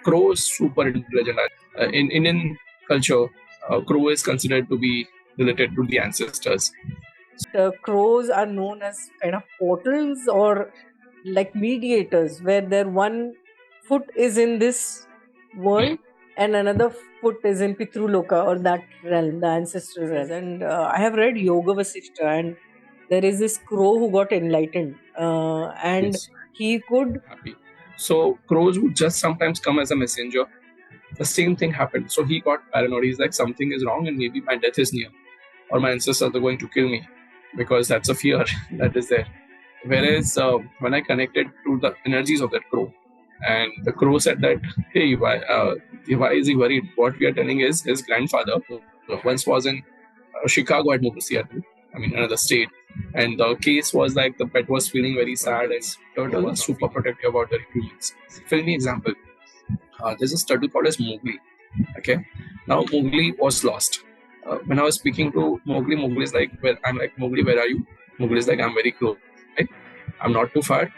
Crow is super intelligent. In Indian culture, crow is considered to be related to the ancestors. Crows are known as kind of portals or like mediators, where their one foot is in this world and another foot is in Pitruloka or that realm, the ancestral realm. And I have read Yoga Vasishta, and there is this crow who got enlightened, and Yes. he could. Happy. So crows would just sometimes come as a messenger. The same thing happened. So he got paranoid. He's like, something is wrong and maybe my death is near or my ancestors are going to kill me, because that's a fear that is there. Whereas when I connected to the energies of that crow, and the crow said that, hey, why is he worried? What we are telling is his grandfather once was in Chicago, had moved to Seattle, another state. And the case was like the pet was feeling very sad, and turtle was super protective about the humans. Filmy example. There's a turtle called as Mowgli. Okay, now Mowgli was lost. When I was speaking to Mowgli, Mowgli is like, I'm like, Mowgli, where are you? Mowgli is like, I'm very close. Right? I'm not too far.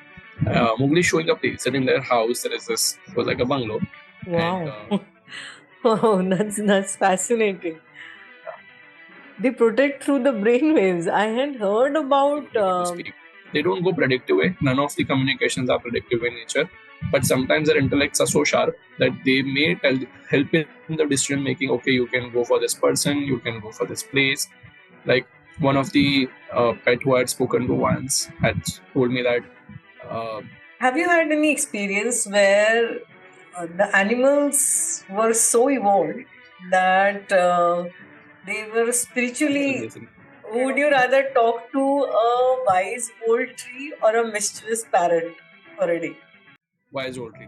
Mowgli is showing up. They said in their house there is this. It was like a bungalow. Wow. And, Oh, that's fascinating. They protect through the brainwaves. I had heard about. They don't go predictive way. None of the communications are predictive in nature. But sometimes their intellects are so sharp that they may help in the decision making. Okay, you can go for this person, you can go for this place. Like one of the pet who I had spoken to once had told me that. Have you had any experience where the animals were so evolved that they were spiritually? Would you rather talk to a wise old tree or a mischievous parrot for a day? Wise old tree.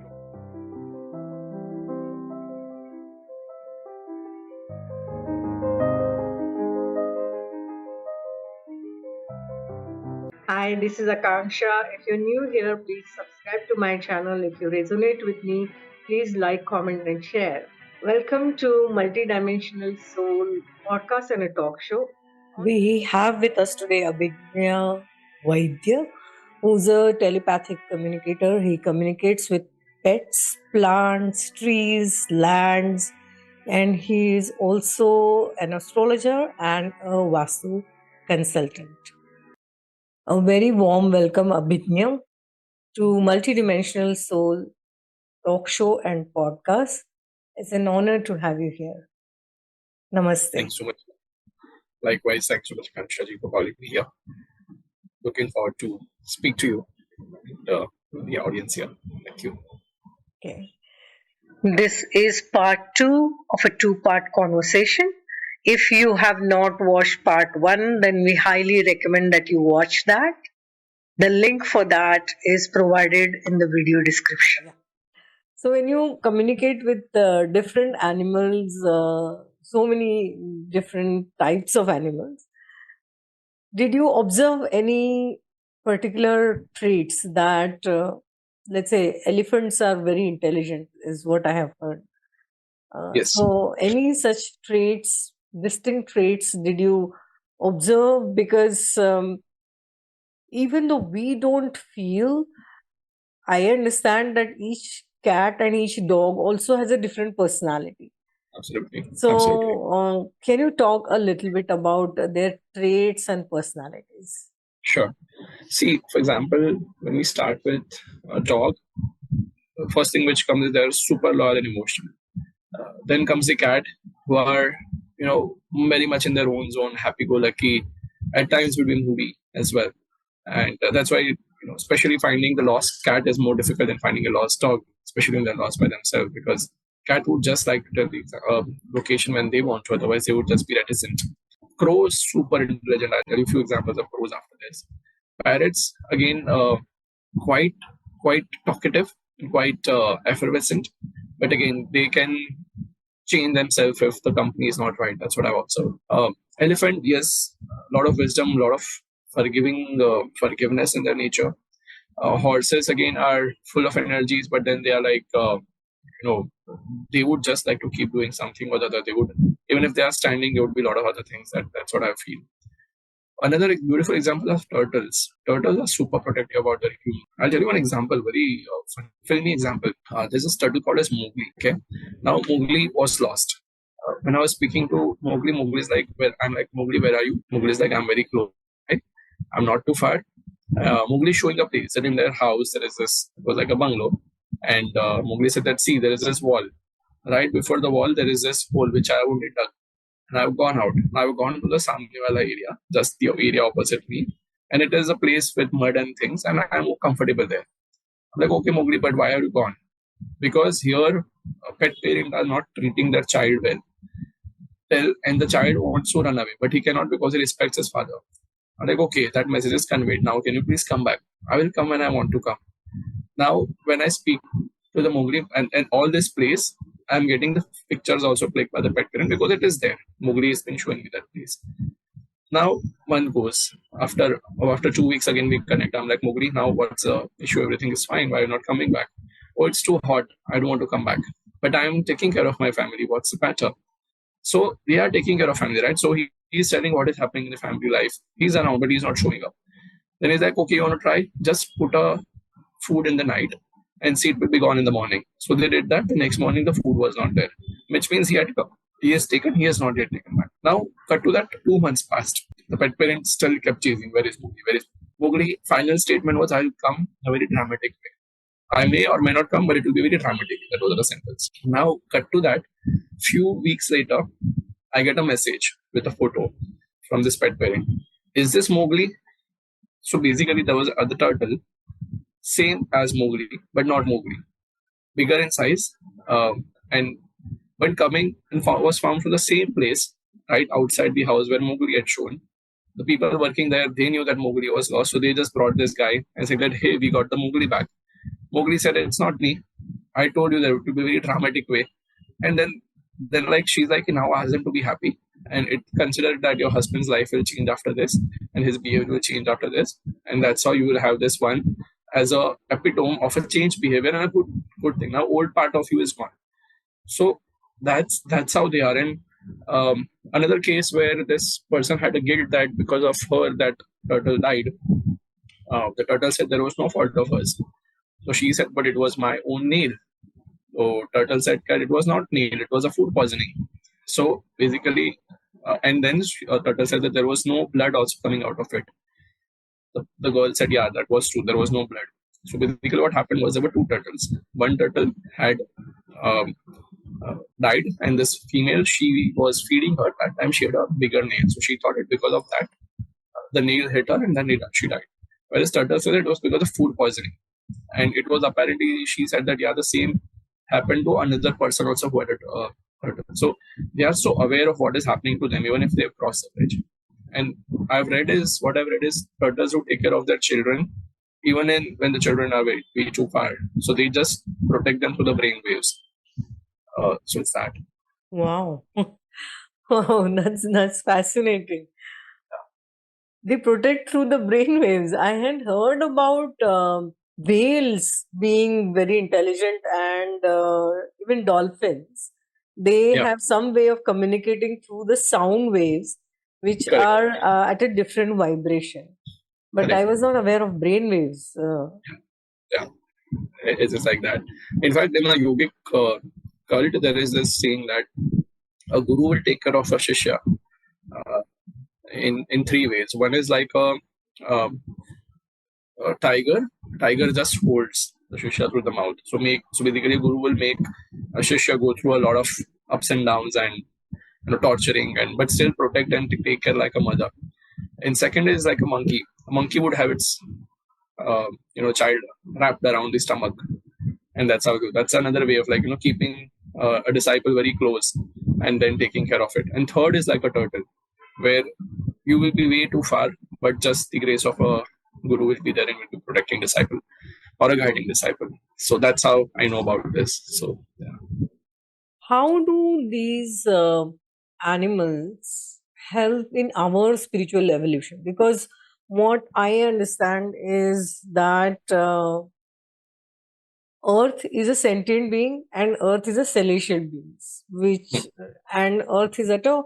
Hi, this is Akanksshaa. If you're new here, please subscribe to my channel. If you resonate with me, please like, comment, and share. Welcome to Multidimensional Soul Podcast and a talk show. We have with us today Abhigna Vaidya, who's a telepathic communicator. He communicates with pets, plants, trees, lands, and he is also an astrologer and a Vastu consultant. A very warm welcome, Abhigna, to Multidimensional Soul talk show and podcast. It's an honor to have you here. Namaste. Thanks so much. Likewise, thanks so much, Akanksshaa ji, for calling me here. Looking forward to speak to you, the audience here. Thank you. Okay. This is part 2 of a 2-part conversation. If you have not watched part 1, then we highly recommend that you watch that. The link for that is provided in the video description. So, when you communicate with different animals, so many different types of animals, did you observe any particular traits that, let's say, elephants are very intelligent, is what I have heard? Yes. So, any such traits, distinct traits, did you observe? Because even though we don't feel, I understand that each cat and each dog also has a different personality. Absolutely. So, can you talk a little bit about their traits and personalities? Sure. See, for example, when we start with a dog, the first thing which comes is they're super loyal and emotional. Then comes the cat, who are, very much in their own zone, happy-go-lucky, at times would be moody as well. And that's why, especially finding the lost cat is more difficult than finding a lost dog, especially when they're lost by themselves, because cat would just like to tell the location when they want to, otherwise they would just be reticent. Crow is super intelligent. I'll tell you a few examples of crows after this. Parrots, again, quite talkative, quite effervescent, but again, they can change themselves if the company is not right. That's what I've observed. Elephant, yes, a lot of wisdom, a lot of forgiveness in their nature. Horses, again, are full of energies, but then they are like, they would just like to keep doing something or the other. They would, even if they are standing, there would be a lot of other things. That's what I feel. Another beautiful example of turtles. Turtles are super protective about their human. I'll tell you one example, very filmy example. There's this turtle called as Mowgli. Okay, now Mowgli was lost. When I was speaking to Mowgli, Mowgli is like, "Well, I'm like, Mowgli, where are you?" Mowgli is like, "I'm very close. Right? I'm not too far." Mowgli is showing a place that in their house there is this. It was like a bungalow, and Mowgli said that, "See, there is this wall. Right before the wall, there is this hole which I only dug." And I've gone out. I've gone to the Samniwala area, just the area opposite me. And it is a place with mud and things, and I'm comfortable there. I'm like, okay, Mowgli, but why are you gone? Because here, pet parents are not treating their child well. And the child wants to run away, but he cannot because he respects his father. I'm like, okay, that message is conveyed. Now, can you please come back? I will come when I want to come. Now, when I speak to the Mowgli and all this place, I'm getting the pictures also clicked by the pet parent because it is there. Mowgli has been showing me that place. Now, month goes. After 2 weeks, again we connect. I'm like, Mowgli, now what's the issue? Everything is fine. Why are you not coming back? Oh, it's too hot. I don't want to come back. But I'm taking care of my family. What's the matter? So they are taking care of family, right? So he's telling what is happening in the family life. He's around, but he's not showing up. Then he's like, okay, you want to try? Just put a food in the night and see it will be gone in the morning. So they did that. The next morning, the food was not there, which means he had come. He has taken, he has not yet taken back. Now, cut to that, 2 months passed. The pet parent still kept chasing. Where is Mowgli? Where is Mowgli? Final statement was, I'll come in a very dramatic way. I may or may not come, but it will be very dramatic. That was the sentence. Now, cut to that. Few weeks later, I get a message with a photo from this pet parent. Is this Mowgli? So basically, there was other turtle, same as Mowgli, but not Mowgli, bigger in size, and when coming and was found from the same place, right outside the house where Mowgli had shown. The people working there, they knew that Mowgli was lost, so they just brought this guy and said that, hey, we got the Mowgli back. Mowgli said, it's not me. I told you that it would be a very dramatic way. And then like she's like, now ask them to be happy. And it considered that your husband's life will change after this, and his behavior will change after this. And that's how you will have this one as a epitome of a changed behavior and a good thing. Now old part of you is gone. So that's how they are. And another case where this person had a guilt that because of her that turtle died. The turtle said there was no fault of hers. So she said, but it was my own nail. So turtle said, it was not nail, it was a food poisoning. So basically, and then turtle said that there was no blood also coming out of it. The girl said, yeah, that was true. There was no blood. So basically, what happened was there were two turtles. One turtle had died, and this female, she was feeding her. That time she had a bigger nail, so she thought it because of that the nail hit her, and then she died. Whereas turtle said it was because of food poisoning, and it was apparently she said that yeah, the same happened to another person also who had it. So they are so aware of what is happening to them, even if they've crossed the bridge. And what I've read is turtles who take care of their children, even when the children are way too far. So they just protect them through the brain waves. So it's that. Wow. Wow, that's fascinating. They protect through the brain waves. I had heard about whales being very intelligent and even dolphins. They Yeah. have some way of communicating through the sound waves, which Correct. are at a different vibration. But Correct. I was not aware of brain waves. Yeah. It's just like that. In fact, in a yogic cult, there is this saying that a guru will take care of a shishya in three ways. One is like um, a tiger. Tiger just holds the shishya through the mouth. So basically, guru will make a shishya go through a lot of ups and downs and torturing, and but still protect and take care like a mother. And second is like a monkey. A monkey would have its child wrapped around the stomach, and that's another way of like keeping a disciple very close and then taking care of it. And third is like a turtle, where you will be way too far, but just the grace of a guru will be there and will be protecting disciple or a guiding disciple. So that's how I know about this. So yeah. How do these animals help in our spiritual evolution? Because what I understand is that Earth is a sentient being and Earth is a celestial being, which and Earth is at a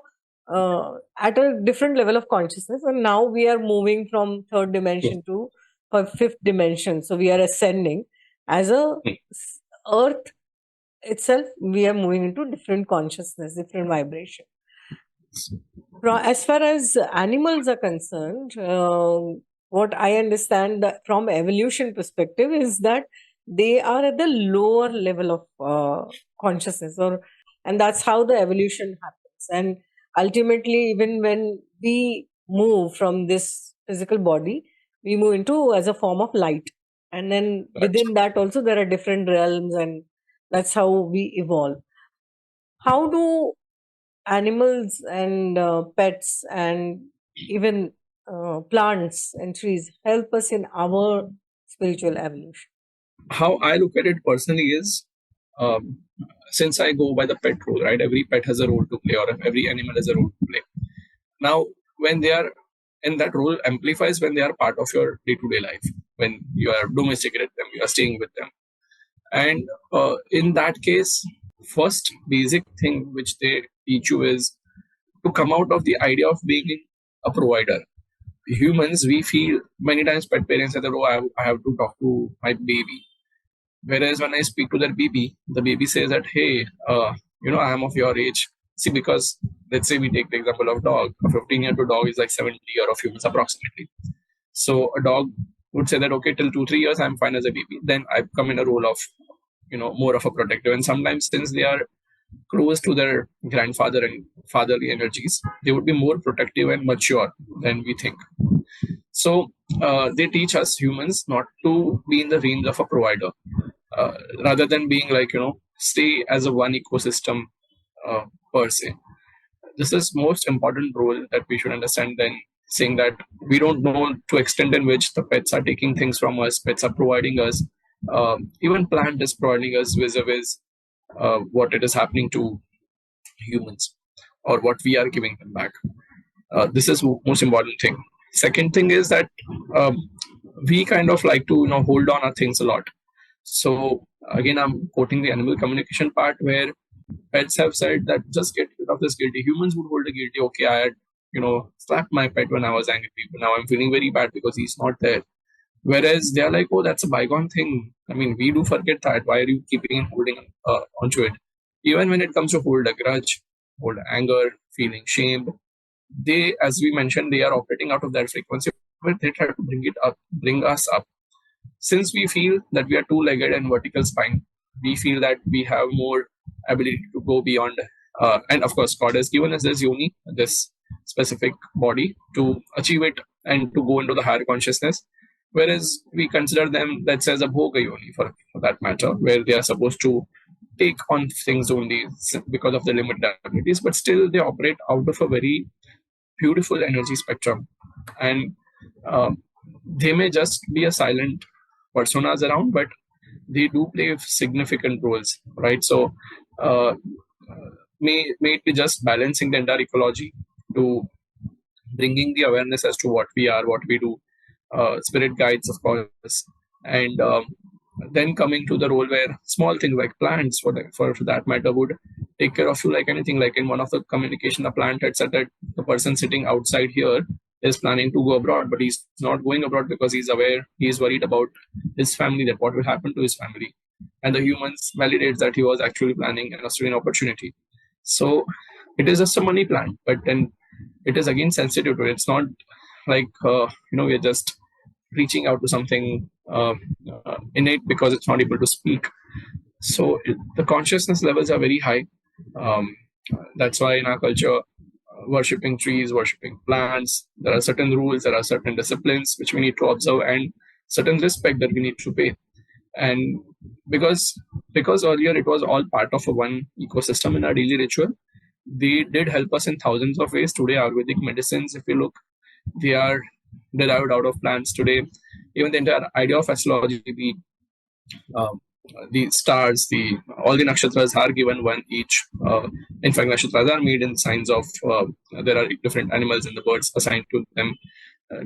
at a different level of consciousness, and now we are moving from third dimension to fifth dimension. So we are ascending as a earth itself. We are moving into different consciousness, different vibration. As far as animals are concerned, what I understand from evolution perspective is that they are at the lower level of consciousness, and that's how the evolution happens. And ultimately, even when we move from this physical body, we move into as a form of light, and then within that also there are different realms, and that's how we evolve. How do animals and pets and even plants and trees help us in our spiritual evolution? How I look at it personally is, since I go by the pet rule, right? Every pet has a role to play, or every animal has a role to play. Now, when they are in that role, amplifies when they are part of your day-to-day life. When you are domesticated them, you are staying with them, and in that case, first basic thing which they teach you is to come out of the idea of being a provider. Humans, we feel many times pet parents say that, oh, I have to talk to my baby. Whereas when I speak to their baby, the baby says that, hey, I am of your age. See, because let's say we take the example of dog. A 15-year-old dog is like 70-year of humans approximately. So a dog would say that, okay, till 2-3 years, I'm fine as a baby. Then I come in a role of, more of a protector. And sometimes since they are close to their grandfather and fatherly energies, they would be more protective and mature than we think. So they teach us humans not to be in the range of a provider, rather than being like, stay as a one ecosystem per se. This is most important role that we should understand, then saying that we don't know to extent in which the pets are taking things from us, pets are providing us, even plant is providing us vis-a-vis what it is happening to humans, or what we are giving them back. This is most important thing. Second thing is that um, we kind of like to hold on our things a lot. So again, I'm quoting the animal communication part, where pets have said that just get rid of this guilty. Humans would hold a guilty. Okay, I had slapped my pet when I was angry, but now I'm feeling very bad because he's not there. Whereas they're like, oh, that's a bygone thing. I mean, we do forget that. Why are you keeping and holding onto it? Even when it comes to hold a grudge, hold anger, feeling shamed, they, as we mentioned, they are operating out of that frequency, but they try to bring us up. Since we feel that we are two-legged and vertical spine, we feel that we have more ability to go beyond. And of course, God has given us this yoni, this specific body, to achieve it and to go into the higher consciousness. Whereas we consider them, let's say, as a bhoga yoni for that matter, where they are supposed to take on things only because of the limited abilities, but still they operate out of a very beautiful energy spectrum. And they may just be a silent personas around, but they do play significant roles, right? So may it be just balancing the entire ecology, to bringing the awareness as to what we are, what we do, spirit guides, of course, and then coming to the role where small things like plants, for that matter, would take care of you like anything. Like in one of the communication, the plant had said that the person sitting outside here is planning to go abroad, but he's not going abroad because he's aware, he's worried about his family, that what will happen to his family. And the humans validates that he was actually planning an Australian opportunity. So it is just a money plant, but then it is again sensitive to it. It's not like we're just reaching out to something innate because it's not able to speak. So the consciousness levels are very high. That's why in our culture, worshipping trees, worshipping plants, there are certain rules, there are certain disciplines which we need to observe, and certain respect that we need to pay. And because earlier it was all part of a one ecosystem in our daily ritual, they did help us in thousands of ways. Today, Ayurvedic medicines, if you look, they are derived out of plants today. Even the entire idea of astrology, the stars, all the nakshatras are given one each. In fact, nakshatras are made in signs of, there are different animals and the birds assigned to them.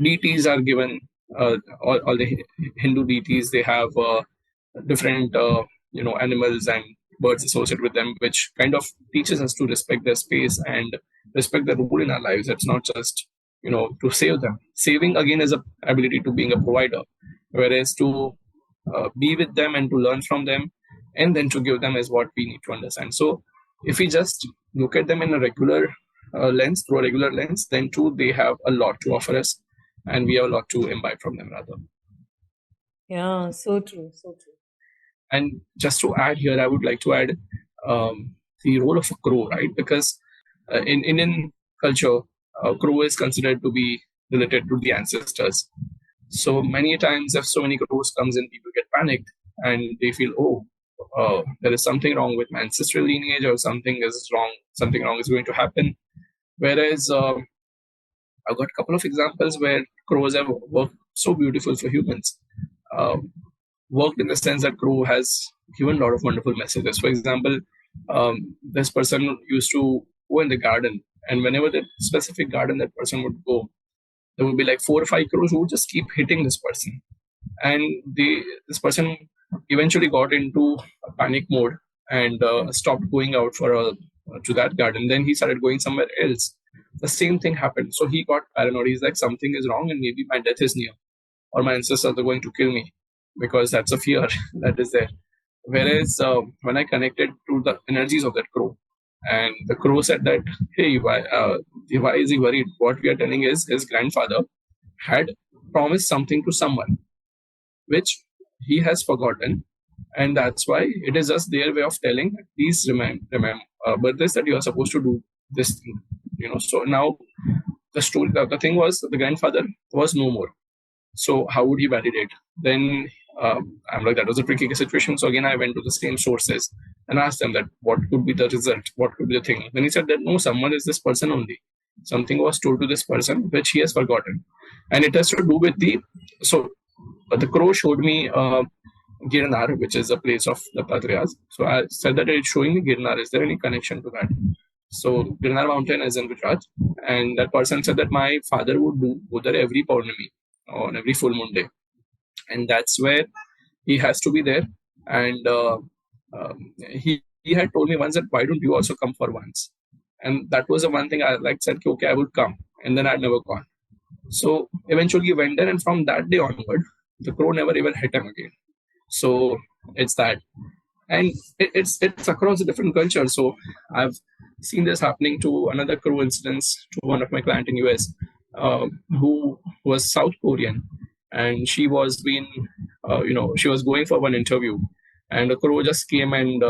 Deities are given, all the Hindu deities, they have different animals and birds associated with them, which kind of teaches us to respect their space and respect the role in our lives. It's not just to save them. Saving again is a ability to being a provider, whereas to be with them and to learn from them and then to give them is what we need to understand. So if we just look at them in a regular lens, through a regular lens, then too they have a lot to offer us and we have a lot to imbibe from them rather. Yeah, so true, so true. And just to add here, I would like to add the role of a crow, right? Because in Indian culture, crow is considered to be related to the ancestors. So many times, if so many crows comes in, people get panicked and they feel, oh, there is something wrong with my ancestral lineage, or something is wrong. Something wrong is going to happen. Whereas I've got a couple of examples where crows have worked so beautiful for humans. Worked in the sense that crow has given a lot of wonderful messages. For example, this person used to go in the garden, and whenever that specific garden that person would go, there would be like 4 or 5 crows who would just keep hitting this person, and this person eventually got into a panic mode and stopped going out to that garden. Then he started going somewhere else. The same thing happened. So he got paranoid. He's like, something is wrong, and maybe my death is near, or my ancestors are going to kill me, because that's a fear that is there. Whereas when I connected to the energies of that crow, and the crow said that, hey, why is he worried? What we are telling is his grandfather had promised something to someone, which he has forgotten. And that's why it is just their way of telling, please remember but this, that you are supposed to do this thing. So now the thing was, the grandfather was no more. So how would he validate? Then I'm like, that was a tricky situation. So again, I went to the same sources and asked them that what could be the result, what could be the thing. Then he said that no, someone is this person only. Something was told to this person which he has forgotten, and it has to do with the crow showed me Girnar, which is a place of the Patrias. So I said that it's showing me Girnar. Is there any connection to that? So Girnar mountain is in Gujarat, and that person said that my father would go there every Paurnami, on every full moon day, and that's where he has to be there. And he had told me once that, why don't you also come for once? And that was the one thing I like said, okay, I would come, and then I'd never gone. So eventually he went there, and from that day onward, the crow never even hit him again. So it's that, and it's across the different cultures. So I've seen this happening to another crow incidents to one of my client in US, who was South Korean, and she was she was going for one interview, and a crow just came and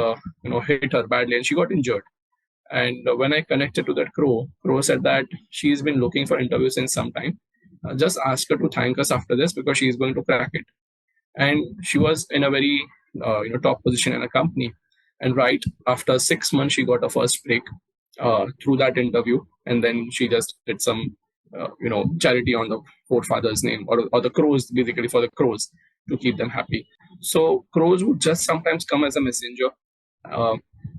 hit her badly, and she got injured. And when I connected to that crow said that she's been looking for interviews since some time. Just ask her to thank us after this, because she is going to crack it. And she was in a very top position in a company. And right after 6 months, she got a first break through that interview, and then she just did some charity on the forefather's name, or the crows, basically for the crows, to keep them happy. So crows would just sometimes come as a messenger.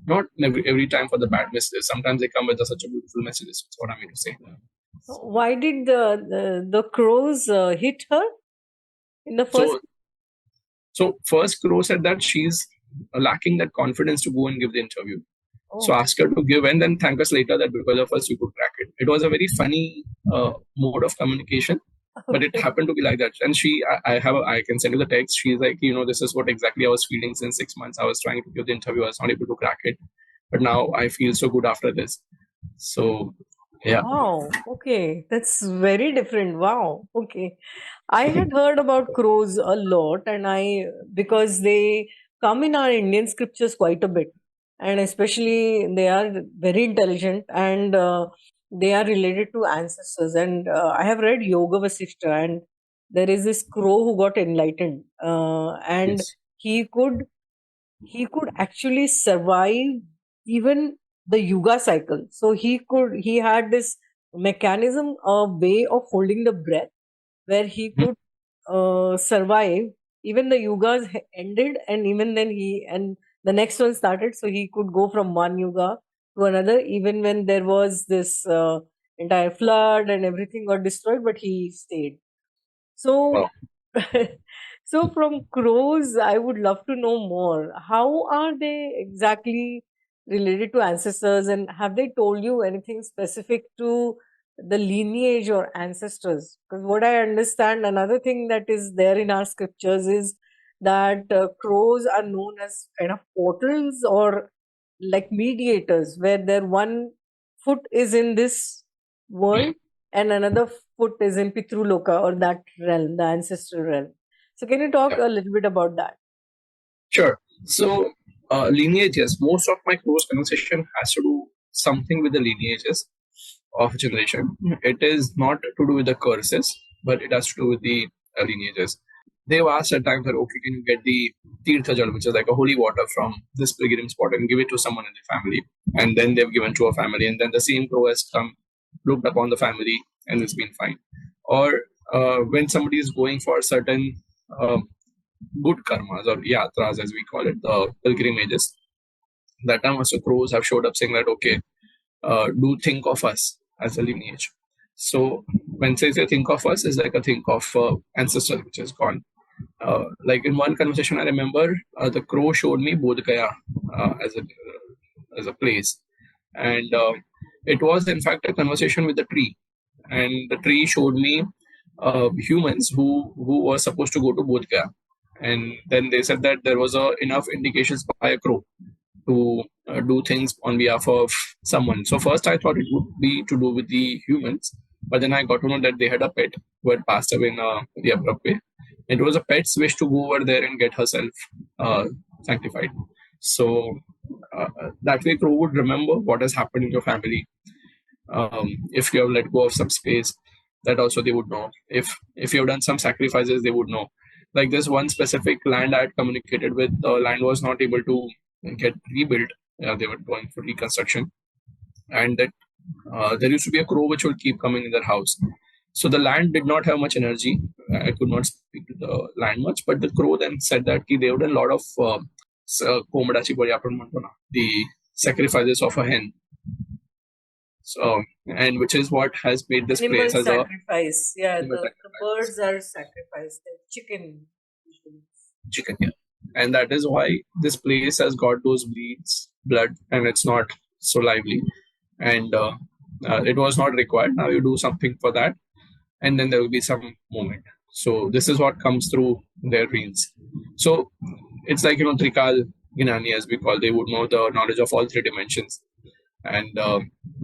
Not every time for the bad messages. Sometimes they come with such a beautiful messages. That's what I mean to say. Why did the crows hit her in the first? So first crow said that she's lacking that confidence to go and give the interview. So ask her to give, and then thank us later that because of us you could crack it. It was a very funny mode of communication, but it happened to be like that. And I can send you the text. She's like, this is what exactly I was feeling since 6 months. I was trying to give the interview. I was not able to crack it, but now I feel so good after this. So yeah. Wow. Okay, that's very different. Wow. Okay, I had heard about crows a lot, and because they come in our Indian scriptures quite a bit, and especially they are very intelligent, and they are related to ancestors. And I have read Yoga Vasishta, and there is this crow who got enlightened, and Yes. he could actually survive even the yuga cycle. So he had this mechanism, a way of holding the breath, where he could survive even the yugas ended, and even then and the next one started, so he could go from one yuga to another, even when there was this entire flood and everything got destroyed, but he stayed. So so from crows, I would love to know more. How are they exactly related to ancestors, and have they told you anything specific to the lineage or ancestors? Because what I understand, another thing that is there in our scriptures is that crows are known as kind of portals or like mediators, where their one foot is in this world and another foot is in Pitruloka, or that realm, the ancestral realm. So, can you talk Yeah. a little bit about that? Sure. So, lineages, most of my close conversation has to do something with the lineages of generation. It is not to do with the curses, but it has to do with the lineages. They've asked at times that, okay, can you get the Tirtha Jal, which is like a holy water from this pilgrim spot, and give it to someone in the family. And then they've given to a family, and then the same crow has come, looked upon the family, and it's been fine. Or when somebody is going for certain good karmas or yatras, as we call it, the pilgrimages, that time also crows have showed up saying that, okay, do think of us as a lineage. So when they say think of us, is like a think of ancestor which is gone. Like in one conversation, I remember the crow showed me Bodh Gaya as a place, and it was in fact a conversation with the tree, and the tree showed me humans who were supposed to go to Bodh Gaya, and then they said that there was enough indications by a crow to do things on behalf of someone. So first I thought it would be to do with the humans, but then I got to know that they had a pet who had passed away in a very abrupt way. It was a pet's wish to go over there and get herself sanctified. So that way crow would remember what has happened in your family. If you have let go of some space, that also they would know. If you have done some sacrifices, they would know. Like this one specific land I had communicated with, the land was not able to get rebuilt. They were going for reconstruction, and that there used to be a crow which would keep coming in their house. So the land did not have much energy. I could not speak to the land much, but the crow then said that they would done a lot of the sacrifices of a hen. So, and which is what has made this Animal place as sacrifice. Yeah, animal the sacrifice. birds are sacrificed, the chicken. Chicken here. And that is why this place has got those bleeds, blood, and it's not so lively. And it was not required. Now you do something for that, and then there will be some movement. So this is what comes through their reels. So it's like, Trikal Gnani, as we call, they would know the knowledge of all three dimensions, and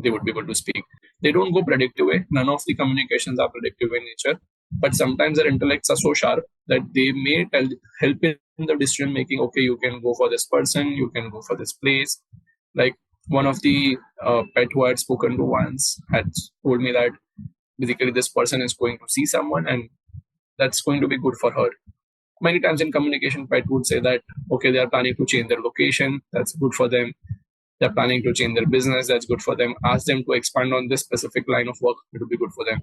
they would be able to speak. They don't go predictive way. None of the communications are predictive in nature, but sometimes their intellects are so sharp that they may help in the decision making. Okay, you can go for this person, you can go for this place. Like one of the pet who I had spoken to once had told me that basically this person is going to see someone, and that's going to be good for her. Many times in communication, pet would say that, okay, they are planning to change their location, that's good for them. They're planning to change their business, that's good for them. Ask them to expand on this specific line of work, it will be good for them.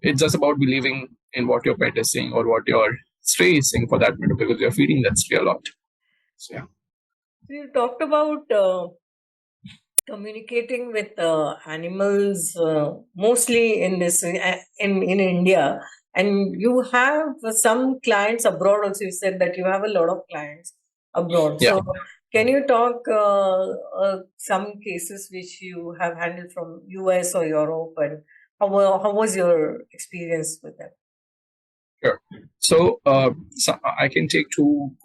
It's just about believing in what your pet is saying or what your stray is saying, for that matter, because you're feeding that stray a lot. So yeah. You talked about communicating with animals mostly in this in India, and you have some clients abroad also. You said that you have a lot of clients abroad. Yeah. So can you talk some cases which you have handled from US or Europe, and how was your experience with them? Sure. So, I can take two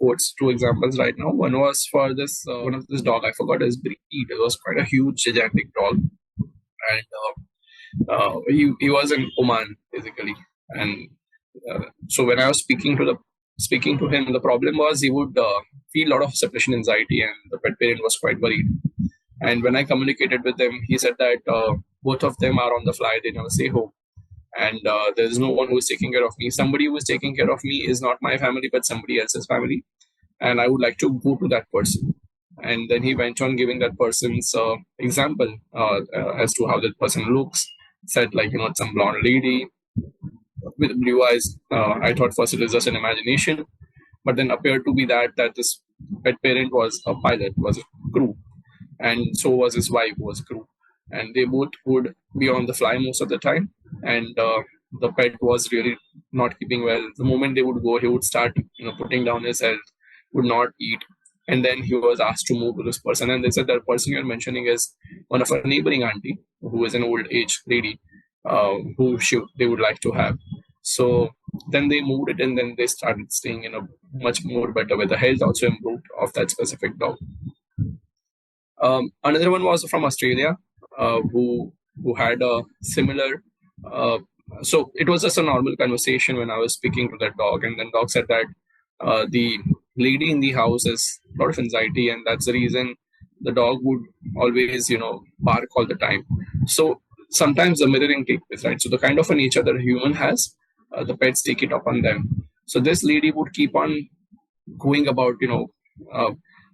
examples right now. One was for this one of this dog. I forgot his breed. It was quite a huge, gigantic dog, and he was in Oman basically. And so when I was speaking to him, the problem was he would feel a lot of separation anxiety, and the pet parent was quite worried. And when I communicated with them, he said that both of them are on the fly; they never stay home, and there's no one who is taking care of me. Somebody who is taking care of me is not my family, but somebody else's family, and I would like to go to that person. And then he went on giving that person's example as to how that person looks. Said like, it's some blonde lady with blue eyes. I thought first it was just an imagination, but then appeared to be that this pet parent was a pilot, was a crew, and so was his wife, who was crew, and they both would be on the fly most of the time. And the pet was really not keeping well. The moment they would go, he would start, putting down his health, would not eat. And then he was asked to move to this person. And they said that person you're mentioning is one of a neighboring auntie who is an old age lady who they would like to have. So then they moved it, and then they started staying in a much more better way. The health also improved of that specific dog. Another one was from Australia, who had a similar. So it was just a normal conversation when I was speaking to that dog, and then dog said that the lady in the house has a lot of anxiety, and that's the reason the dog would always, bark all the time. So sometimes the mirroring takes place, right? So the kind of a nature that a human has, the pets take it upon them. So this lady would keep on going about, uh,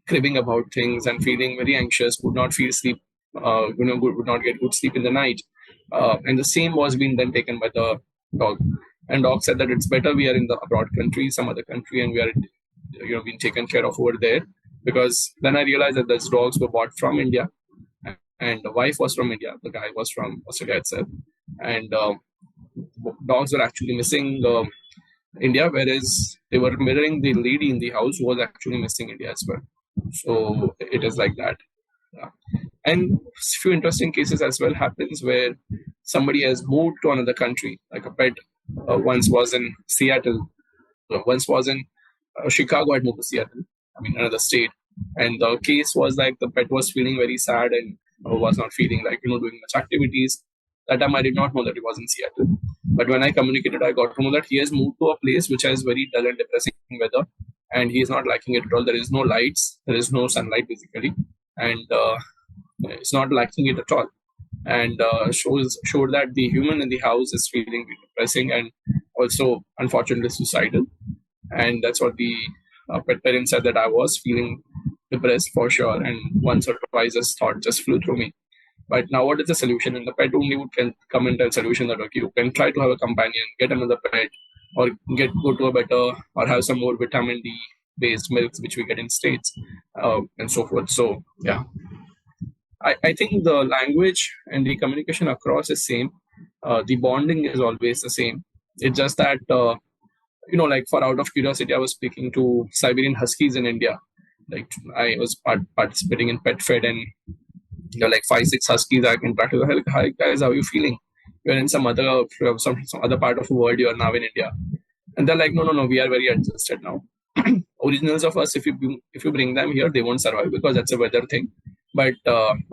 cribbing about things and feeling very anxious, would not feel sleep, would not get good sleep in the night. And the same was being then taken by the dog. And dog said that it's better we are in the abroad country, some other country, and we are, being taken care of over there. Because then I realized that those dogs were bought from India, and the wife was from India, the guy was from Australia itself, and dogs were actually missing India, whereas they were mirroring the lady in the house who was actually missing India as well. So it is like that. Yeah. And few interesting cases as well happens where somebody has moved to another country, like a pet once was in Seattle, once was in Chicago, had moved to Seattle, another state. And the case was like the pet was feeling very sad and was not feeling like, doing much activities. That time I did not know that he was in Seattle. But when I communicated, I got to know that he has moved to a place which has very dull and depressing weather, and he is not liking it at all. There is no lights, there is no sunlight basically, and it's not liking it at all. And showed that the human in the house is feeling depressing and also unfortunately suicidal. And that's what the pet parent said, that I was feeling depressed for sure, and once or twice this thought just flew through me. But now what is the solution? And the pet only can come and tell solution that, okay, you can try to have a companion, get another pet, or go to a better, or have some more vitamin D based milks which we get in States, and so forth. So yeah, I think the language and the communication across is same. The bonding is always the same. It's just that like, for out of curiosity, I was speaking to Siberian Huskies in India. Like, I was participating in Pet Fed, and like 5-6 Huskies I interacted with. Like, hi guys, how are you feeling? You're in some other part of the world. You are now in India, and they're like, no, we are very adjusted now. Originals of us, if you bring them here, they won't survive because that's a weather thing. But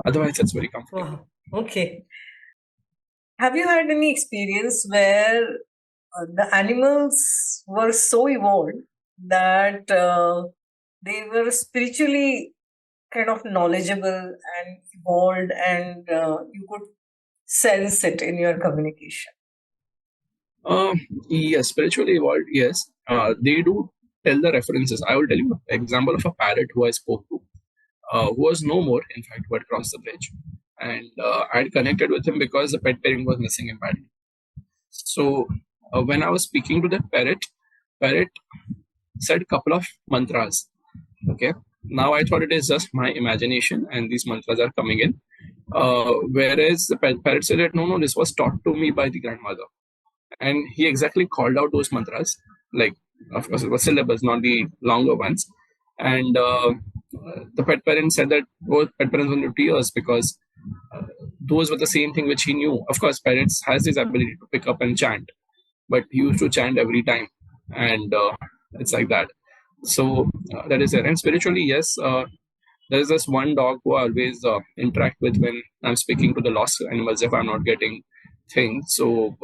otherwise, it's very comfortable. Wow. Okay. Have you had any experience where the animals were so evolved that they were spiritually kind of knowledgeable and evolved, and you could sense it in your communication? Yes, spiritually evolved, yes. They do tell the references. I will tell you an example of a parrot who I spoke to, who was no more, in fact, who had crossed the bridge. And I had connected with him because the pet parent was missing him badly. So when I was speaking to that parrot said a couple of mantras. Okay. Now I thought it is just my imagination and these mantras are coming in. Whereas the parrot said that no, this was taught to me by the grandmother. And he exactly called out those mantras. Like, of course, it was syllables, not the longer ones. And the pet parent said that both pet parents went to tears because those were the same thing which he knew. Of course, parrots has this ability to pick up and chant, but he used to chant every time, and it's like that. So that is it. And spiritually, yes, there is this one dog who I always interact with when I'm speaking to the lost animals if I'm not getting things. So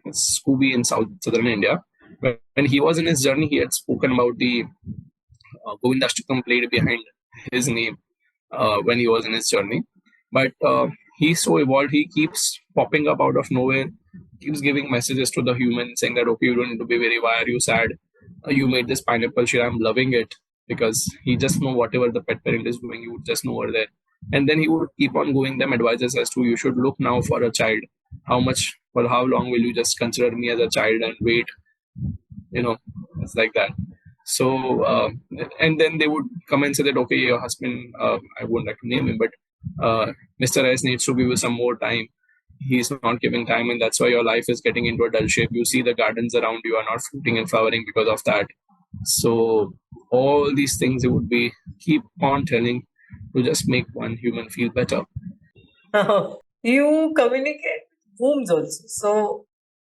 it's Scooby in southern India. When he was in his journey, he had spoken about the Govindashtakam played behind his name when he was in his journey. But he's so evolved, he keeps popping up out of nowhere, keeps giving messages to the human saying that, okay, you don't need to be very, why are you sad? You made this pineapple shit, I'm loving it. Because he just know whatever the pet parent is doing, he would just know over there. And then he would keep on going them advices as to, you should look now for a child. How long will you just consider me as a child and wait? It's like that. So, and then they would come and say that, okay, your husband, I won't like to name him, but Mr. S needs to give you some more time. He's not giving time, and that's why your life is getting into a dull shape. You see the gardens around you are not fruiting and flowering because of that. So all these things they would be keep on telling to just make one human feel better. You communicate with wombs also. So,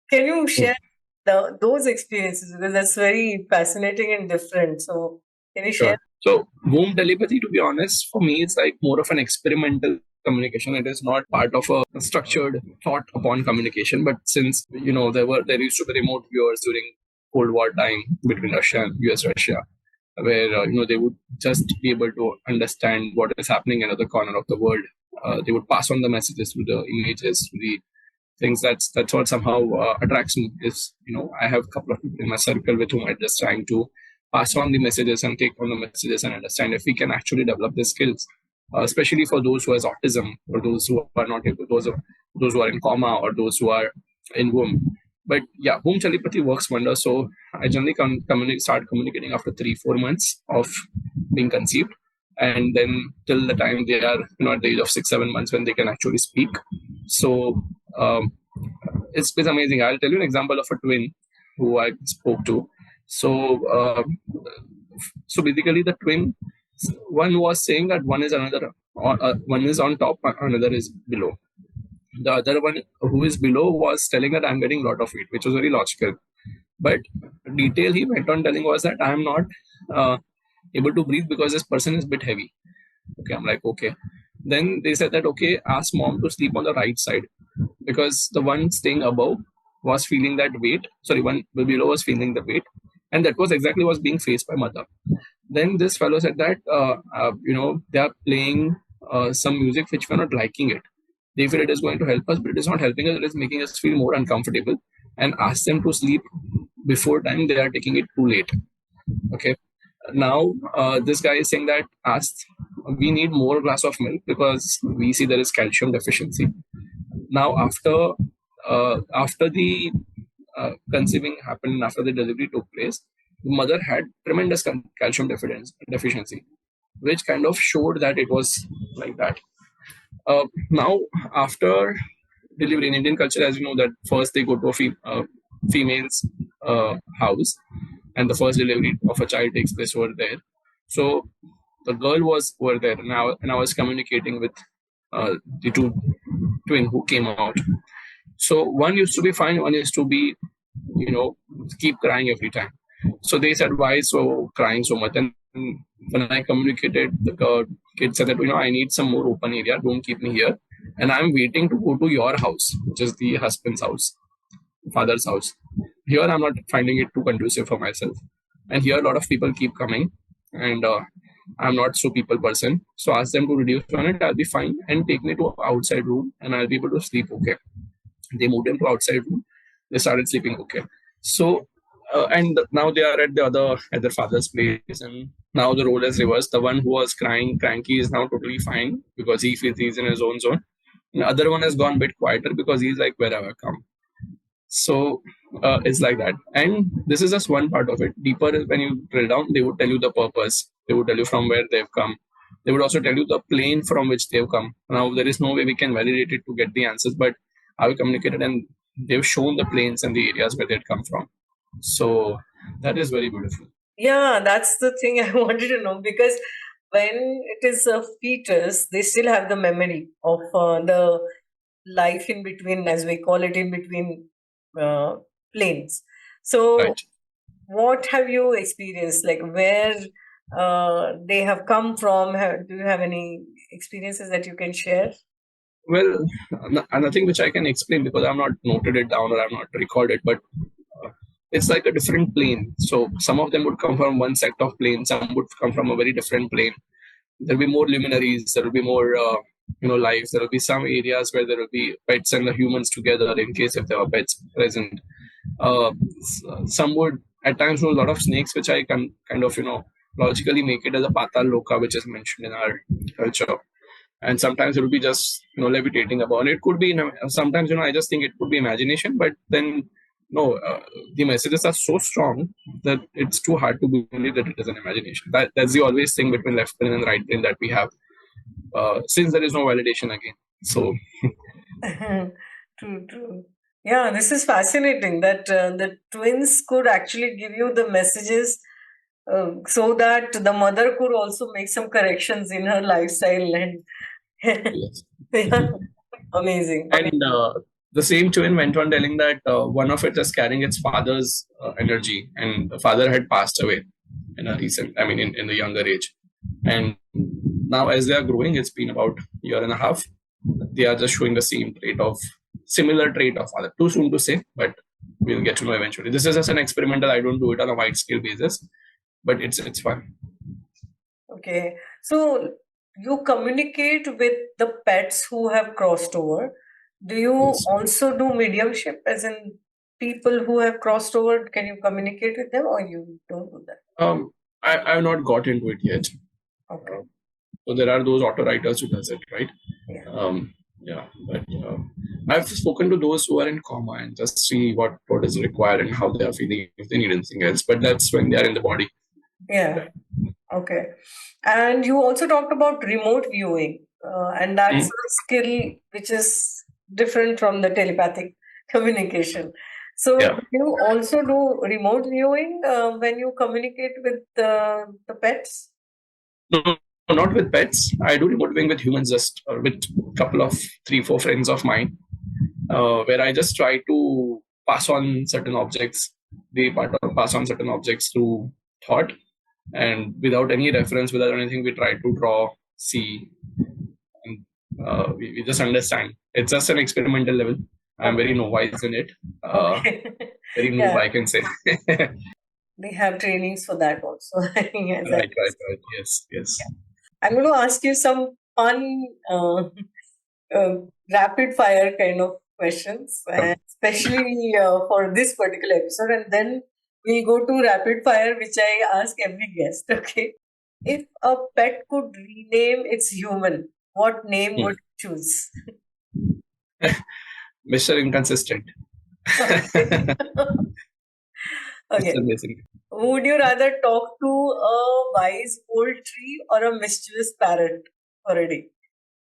can you share those experiences? Because that's very fascinating and different. So, can you share? Sure. So womb telepathy, to be honest, for me, it's like more of an experimental communication. It is not part of a structured thought upon communication. But since there used to be remote viewers during Cold War time between Russia and US Russia, where they would just be able to understand what is happening in another corner of the world. They would pass on the messages to the images, to the things. That's what somehow attracts me. Is I have a couple of people in my circle with whom I'm just trying to pass on the messages and take on the messages and understand if we can actually develop the skills, especially for those who has autism or those who are not able, those who are in coma or those who are in womb. But yeah, womb telepathy works wonders. So I generally start communicating after 3-4 months of being conceived, and then till the time they are at the age of 6-7 months when they can actually speak. So it's amazing. I'll tell you an example of a twin who I spoke to. So so basically the twin, one was saying that one is one is on top, another is below. The other one who is below was telling that I'm getting a lot of weight, which was very logical. But detail he went on telling was that I'm not able to breathe because this person is a bit heavy. Okay, I'm like, okay. Then they said that, okay, ask mom to sleep on the right side because the one staying above was feeling that weight. Sorry, one below was feeling the weight. And that was exactly what was being faced by mother. Then this fellow said that, they are playing some music which we're not liking it. They feel it is going to help us, but it is not helping us. It is making us feel more uncomfortable. And ask them to sleep before time. They are taking it too late. Okay. Now this guy is saying that we need more glass of milk because we see there is calcium deficiency. Now after the conceiving happened, after the delivery took place, the mother had tremendous calcium deficiency, which kind of showed that it was like that. Now after delivery in Indian culture, as you know, that first they go to a female's house, and the first delivery of a child takes place over there. So the girl was over there, and I was communicating with the two twin who came out. So one used to be fine, one used to be, keep crying every time. So they said, why so crying so much? And when I communicated, the kid said that, I need some more open area. Don't keep me here. And I'm waiting to go to your house, which is the husband's house, father's house. Here, I'm not finding it too conducive for myself. And here, a lot of people keep coming. And I'm not so people person. So ask them to reduce on it. I'll be fine. And take me to outside room and I'll be able to sleep okay. They moved into outside room. They started sleeping okay. So and now they are at their father's place, and now the role is reversed. The one who was crying cranky is now totally fine because he feels he's in his own zone. The other one has gone a bit quieter because he's like, wherever I come. So it's like that. And this is just one part of it. Deeper when you drill down, they would tell you the purpose. They would tell you from where they've come. They would also tell you the plane from which they've come. Now there is no way we can validate it to get the answers, but I communicated and they've shown the planes and the areas where they'd come from. So that is very beautiful. Yeah, that's the thing I wanted to know, because when it is a fetus, they still have the memory of the life in between, as we call it, in between planes. So, Right. what have you experienced? Like where they have come from? Do you have any experiences that you can share? Well, nothing which I can explain because I'm not noted it down or I'm not recorded, but it's like a different plane. So some of them would come from one set of planes, some would come from a very different plane. There'll be more luminaries, there will be more, lives. There will be some areas where there will be pets and the humans together in case if there are pets present. Some would at times know a lot of snakes, which I can kind of, logically make it as a patal loka, which is mentioned in our culture. And sometimes it will be just levitating about it. Could be sometimes I just think it could be imagination, but then no, the messages are so strong that it's too hard to believe that it is an imagination. That's the always thing between left brain and right brain that we have, since there is no validation again. So True, true. Yeah, this is fascinating that the twins could actually give you the messages so that the mother could also make some corrections in her lifestyle. And Yes. yeah, amazing. And the same twin went on telling that one of it is carrying its father's energy, and the father had passed away in a in the younger age. And now, as they are growing, it's been about a year and a half. They are just showing the similar trait of father. Too soon to say, but we'll get to know eventually. This is just an experimental. I don't do it on a wide scale basis, but it's fun. Okay. So you communicate with the pets who have crossed over. Do you Yes. also do mediumship, as in people who have crossed over? Can you communicate with them, or you don't do that? I've not got into it yet. Okay. So there are those auto writers who does it, right? Yeah. Yeah, but I've spoken to those who are in coma and just see what is required and how they are feeling, if they need anything else. But that's when they are in the body. Yeah. Okay. And you also talked about remote viewing, and that's a skill which is different from the telepathic communication. So Yeah. do you also do remote viewing when you communicate with the pets? No, not with pets. I do remote viewing with humans, just with a couple of 3-4 friends of mine, where I just try to pass on certain objects. They pass on certain objects through thought, and without any reference, without anything, we try to draw, see, and we just understand. It's just an experimental level. I'm very novice in it. Okay. Very noob, Yeah, I can say. they have trainings for that also. Yes, Right. Yes. I'm going to ask you some fun rapid fire kind of questions, especially for this particular episode. And then we'll go to rapid fire, which I ask every guest. Okay. If a pet could rename its human, what name would you choose? Mr. Inconsistent. Okay. It's Okay. amazing. Would you rather talk to a wise old tree or a mischievous parrot for a day?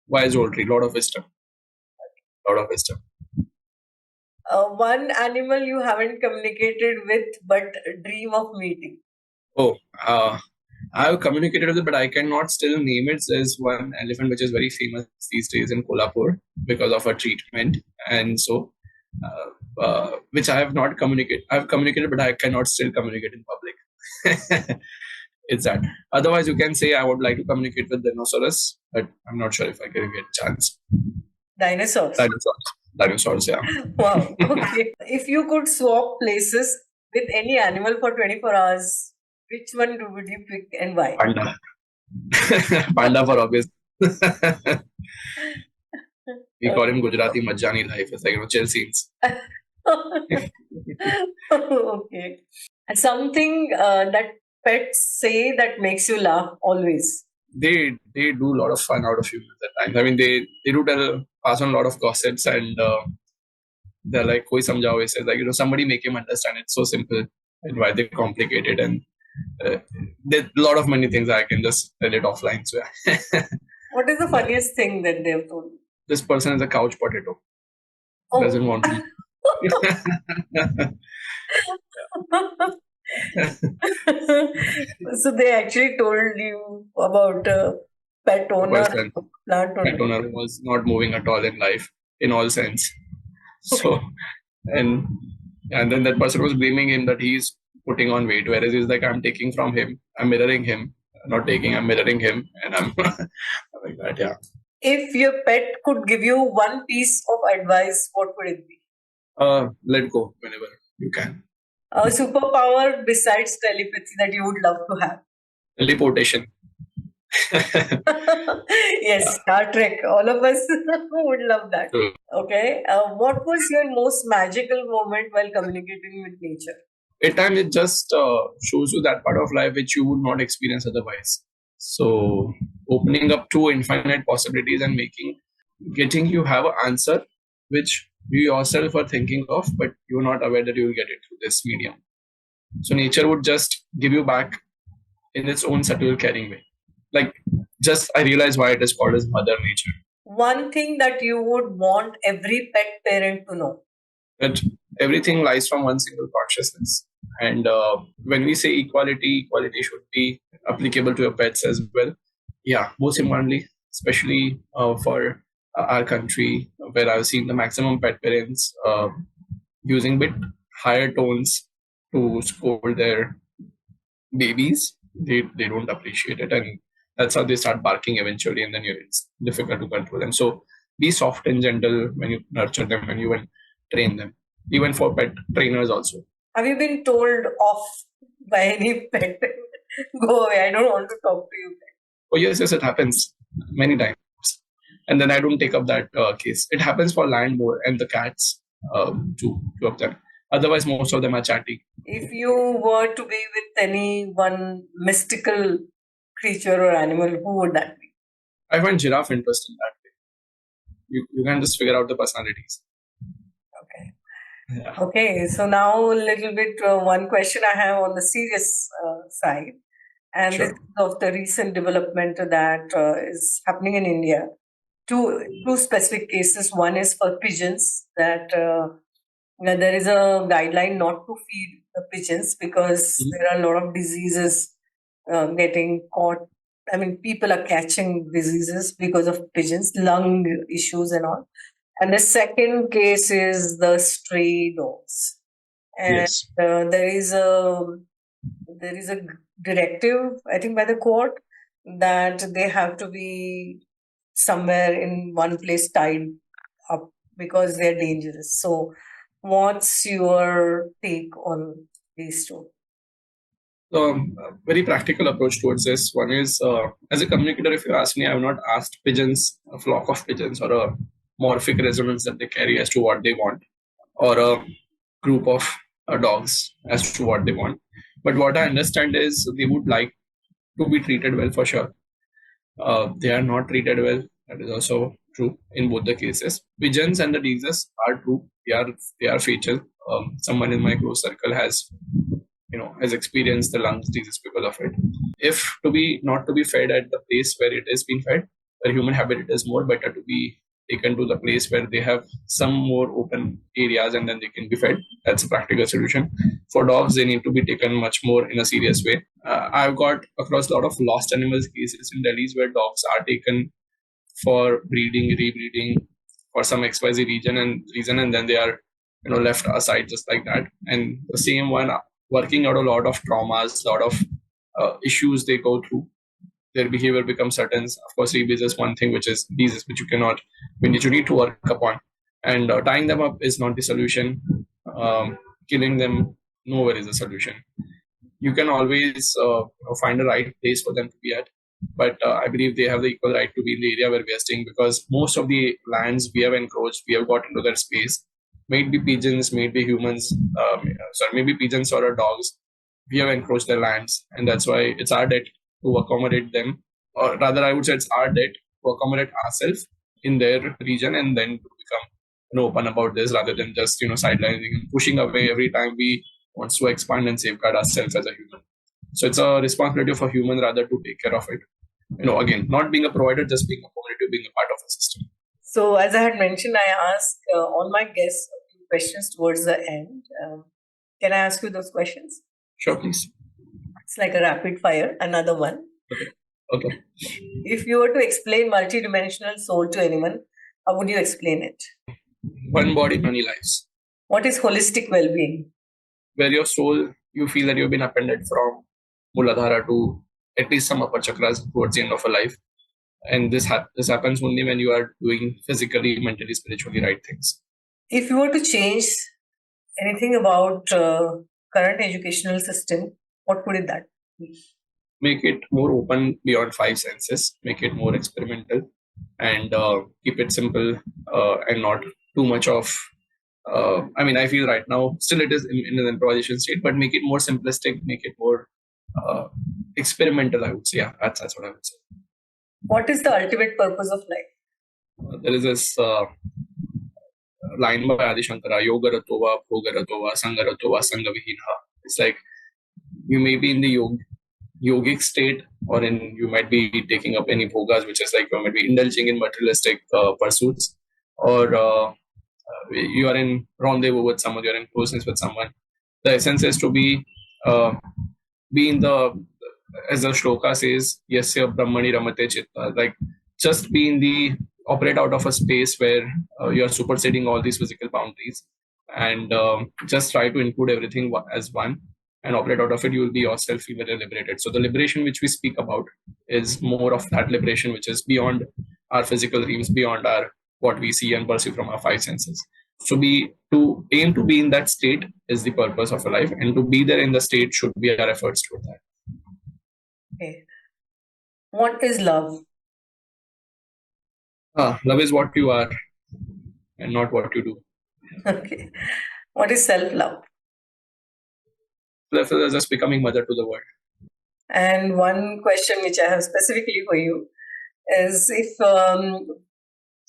Wise old tree, lot of wisdom. One animal you haven't communicated with but dream of meeting. Oh, I have communicated with it, but I cannot still name it. There's one elephant which is very famous these days in Kolhapur because of a treatment, and so which I have not communicated. I have communicated, but I cannot still communicate in public. It's that. Otherwise, you can say I would like to communicate with dinosaurs, but I'm not sure if I can get a chance. Dinosaurs. Dinosaurs, yeah. Wow. Okay. If you could swap places with any animal for 24 hours, which one would you pick and why? Panda. Panda for obvious. We call him Gujarati Majjani life. It's like, chill scenes. Okay. Something that pets say that makes you laugh always. They do a lot of fun out of humans at times. I mean, they do pass on a lot of gossips, and they're like, koi samjhao, says like, somebody make him understand. It's so simple, and why they complicate it. And there's a lot of many things I can just tell it offline. So What is the funniest thing that they've told you? This person is a couch potato. Oh. Doesn't want to. So they actually told you about pet owner, plant owner. Pet owner was not moving at all in life, in all sense. So, and then that person was blaming him that he's putting on weight, whereas he's like, I'm taking from him, I'm mirroring him, not taking, I'm mirroring him, and I'm like that, yeah. If your pet could give you one piece of advice, what would it be? Let go whenever you can. A superpower besides telepathy that you would love to have? Teleportation. Yes, Star Trek. All of us would love that. True. Okay. What was your most magical moment while communicating with nature? At times, it just shows you that part of life which you would not experience otherwise. So, opening up to infinite possibilities and getting you have an answer which you yourself are thinking of, but you're not aware that you will get it through this medium. So, nature would just give you back in its own subtle, caring way. Like, just I realize why it is called as Mother Nature. One thing that you would want every pet parent to know? That everything lies from one single consciousness. And when we say equality should be applicable to your pets as well. Yeah, most importantly, especially for our country, where I've seen the maximum pet parents using bit higher tones to scold their babies. They don't appreciate it, and that's how they start barking eventually, and then it's difficult to control them. So be soft and gentle when you nurture them, when you train them, even for pet trainers also. Have you been told off by any pet? Go away, I don't want to talk to you. Oh yes, it happens many times, and then I don't take up that case. It happens for land more and the cats, two of them. Otherwise, most of them are chatty. If you were to be with any one mystical creature or animal, who would that be? I find giraffe interesting that way. You can just figure out the personalities. Okay. Yeah. Okay, so now a little bit one question I have on the serious side, and Sure. this is of the recent development that is happening in India. Two specific cases. One is for pigeons that there is a guideline not to feed the pigeons because there are a lot of diseases getting caught. I mean, people are catching diseases because of pigeons, lung issues and all. And the second case is the stray dogs. And Yes. there is a directive, I think, by the court that they have to be somewhere in one place tied up because they're dangerous. So, what's your take on these two? A very practical approach towards this. One is, as a communicator, if you ask me, I have not asked pigeons, a flock of pigeons, or a morphic resonance that they carry as to what they want, or a group of dogs as to what they want. But what I understand is they would like to be treated well for sure. They are not treated well. That is also true in both the cases. Pigeons and the diseases are true. They are fatal. Someone in my close circle has experienced the lung disease because of it. If to be not to be fed at the place where it is being fed, where human habitat is more, better to be taken to the place where they have some more open areas and then they can be fed. That's a practical solution. For dogs, they need to be taken much more in a serious way. I've got across a lot of lost animals cases in Delhi where dogs are taken for breeding, rebreeding for some XYZ reason, and then they are left aside just like that. And the same one working out a lot of traumas, a lot of issues they go through. Their behavior becomes certain. Of course, rabies is one thing which is disease which you need to work upon. And tying them up is not the solution. Killing them nowhere is a solution. You can always find a right place for them to be at. But I believe they have the equal right to be in the area where we are staying, because most of the lands we have encroached, we have got into that space. May it be pigeons, may it be humans, maybe pigeons or dogs, we have encroached their lands, and that's why it's our debt to accommodate them, or rather, I would say it's our debt to accommodate ourselves in their region, and then to become open about this rather than just sidelining and pushing away every time we want to expand and safeguard ourselves as a human. So it's a responsibility of a human rather to take care of it. Again, not being a provider, just being a community, being a part of a system. So, as I had mentioned, I asked all my guests a few questions towards the end. Can I ask you those questions? Sure, please. It's like a rapid fire. Another one. Okay. If you were to explain multidimensional soul to anyone, how would you explain it? One body, many lives. What is holistic well-being? Where your soul, you feel that you've been appended from Muladhara to at least some upper chakras towards the end of a life. And this happens only when you are doing physically, mentally, spiritually right things. If you were to change anything about current educational system, what would that be? Make it more open beyond five senses, make it more experimental, and keep it simple and not too much of I feel right now still it is in an improvisation state, but make it more simplistic, make it more experimental, I would say. Yeah, that's what I would say. What is the ultimate purpose of life? There is this line by Adi Shankara, Yoga Ratova, Bhoga Ratova, Sangha Ratova, Sangha Vihinha. It's like you may be in the yogic state, or you might be taking up any bhogas, which is like you might be indulging in materialistic pursuits, or you are in rendezvous with someone, you're in closeness with someone, The essence is to be in the, as the shloka says, yasya brahmani ramate chitta, like just be in the, operate out of a space where you are superseding all these physical boundaries, and just try to include everything as one and operate out of it. You will be yourself feel very liberated. So the liberation which we speak about is more of that liberation which is beyond our physical dreams, beyond our what we see and perceive from our five senses. So to aim to be in that state is the purpose of a life, and to be there in the state should be our efforts toward that. Okay. What is love? Love is what you are and not what you do. Okay. What is self-love? Love is just becoming mother to the world. And one question which I have specifically for you is, if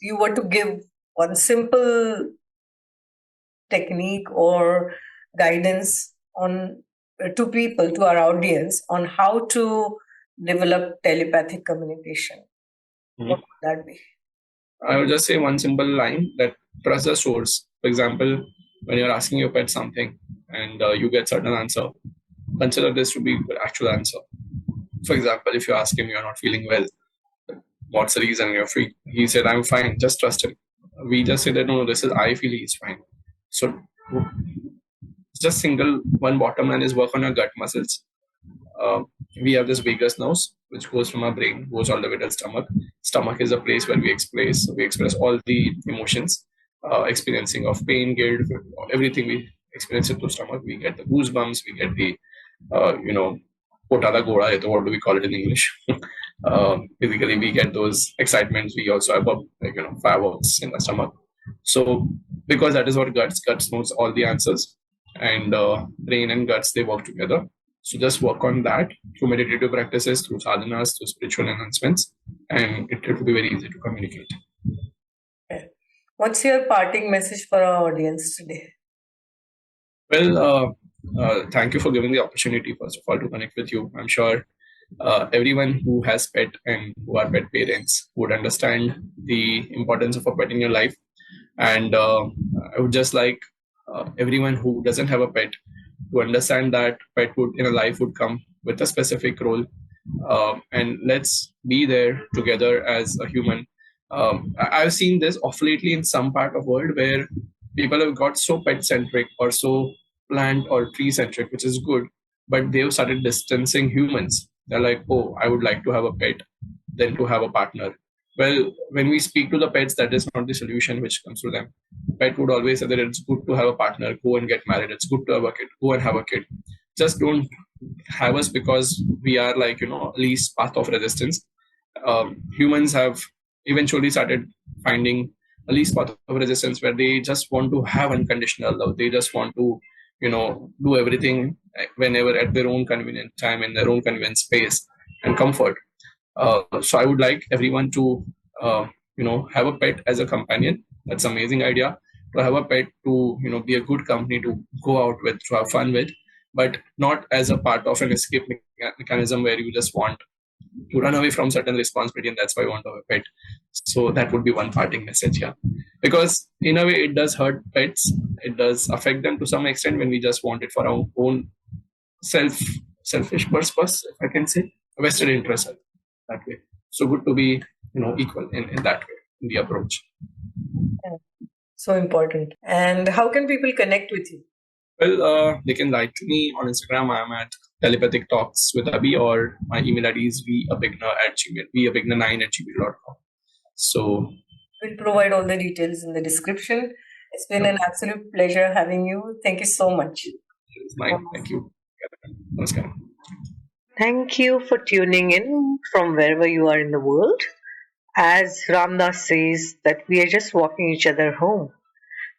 you were to give one simple technique or guidance on to people, to our audience, on how to develop telepathic communication, what would that be? I would just say one simple line, that trust the source. For example, when you're asking your pet something and you get certain answer, consider this to be the actual answer. For example, if you ask him you're not feeling well, what's the reason you're free? He said, I'm fine, just trust him. We just say that no, this is I feel he's fine. So just single one bottom line is work on your gut muscles. We have this vagus nerve which goes from our brain, goes all the way to the stomach. Stomach is a place where we express all the emotions, experiencing of pain, guilt, everything we experience it through stomach. We get the goosebumps, we get the potada goda, what do we call it in English? Basically, we get those excitements. We also have fireworks in the stomach. So because that is what guts knows all the answers, and brain and guts, they work together. So just work on that through meditative practices, through sadhanas, through spiritual enhancements, and it will be very easy to communicate. Okay. What's your parting message for our audience today? Well, thank you for giving the opportunity, first of all, to connect with you. I'm sure everyone who has pet and who are pet parents would understand the importance of a pet in your life. And I would just like everyone who doesn't have a pet to understand that pet would in a life would come with a specific role, and let's be there together as a human. I've seen this off lately in some part of world where people have got so pet centric or so plant or tree centric, which is good, but they've started distancing humans. They're like, oh, I would like to have a pet than to have a partner. Well, when we speak to the pets, that is not the solution which comes to them. Pet would always say that it's good to have a partner, go and get married. It's good to have a kid, go and have a kid. Just don't have us because we are like, least path of resistance. Humans have eventually started finding a least path of resistance where they just want to have unconditional love. They just want to, do everything whenever at their own convenient time, in their own convenient space and comfort. So I would like everyone to, have a pet as a companion. That's an amazing idea. To have a pet to, be a good company to go out with, to have fun with, but not as a part of an escape mechanism where you just want to run away from certain responsibility, and that's why you want to have a pet. So that would be one parting message, yeah. Because in a way, it does hurt pets. It does affect them to some extent when we just want it for our own selfish purpose, if I can say, vested interest that way. So good to be, equal in that way, in the approach. So important. And how can people connect with you? Well, they can like me on Instagram. I'm at Telepathic Talks with Abhi, or my email ID is vabhigna@gmail.com. So We'll provide all the details in the description. It's been an absolute pleasure having you. Thank you so much. It's mine. Thank you. Namaskar. Thank you for tuning in from wherever you are in the world. As Ramdas says, that we are just walking each other home.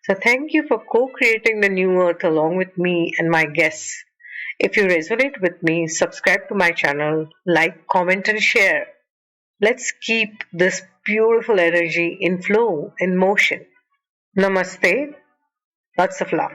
So thank you for co-creating the new earth along with me and my guests. If you resonate with me, subscribe to my channel, like, comment and share. Let's keep this beautiful energy in flow, in motion. Namaste. Lots of love.